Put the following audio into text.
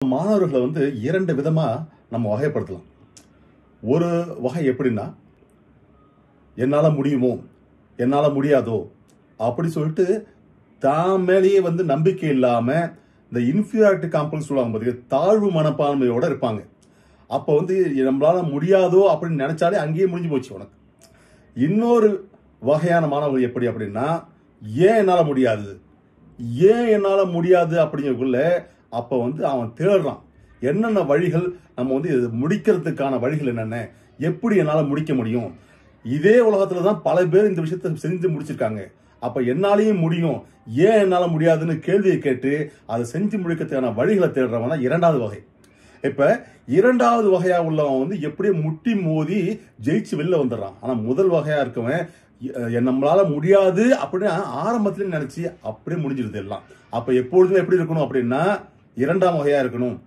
மாணவர்களை இரண்டு விதமா நம்ம வகைப்படுத்தலாம். ஒரு வகை எப்படின்னா, என்னால முடியுமோ என்னால முடியாதோ அப்படி சொல்லிட்டு தான் மேலேயே நம்பிக்கை இல்லாம இந்த இன்ஃபீரியாரிட்டி காம்ப்ளெக்ஸ் சொல்லுவாங்க பாத்தீங்க, தாழ்வு மனப்பான்மையோட இருப்பாங்க. அப்ப நம்மளால முடியாதோ அப்படின்னு நினைச்சாலே அங்கேயே முடிஞ்சு போச்சு உனக்கு. இன்னொரு வகையான மாணவர்கள் எப்படி அப்படின்னா, ஏன் என்னால முடியாது அப்படிங்கக்குள்ள அப்ப அவன் தேடுறான் என்னென்ன வழிகள், நம்ம இது முடிக்கிறதுக்கான வழிகள் என்னென்ன, எப்படி என்னால முடிக்க முடியும். இதே உலகத்துல தான் பல பேர் இந்த விஷயத்தை செஞ்சு முடிச்சிருக்காங்க. அப்ப என்னாலையும் முடியும், ஏன் என்னால முடியாதுன்னு கேள்வியை கேட்டு அதை செஞ்சு முடிக்கிறதுக்கான வழிகளை தேடுறவன் தான் இரண்டாவது வகை. இப்ப இரண்டாவது வகையா உள்ளவன் எப்படியே முட்டி மோதி ஜெயிச்சு வெளில வந்துடுறான். ஆனா முதல் வகையா இருக்கவன் நம்மளால முடியாது அப்படின்னு ஆரம்பத்திலே நினைச்சு அப்படியே முடிஞ்சிருது எல்லாம். அப்ப எப்பொழுதுமே எப்படி இருக்கணும் அப்படின்னா இரண்டாம் வகையா இருக்கணும்.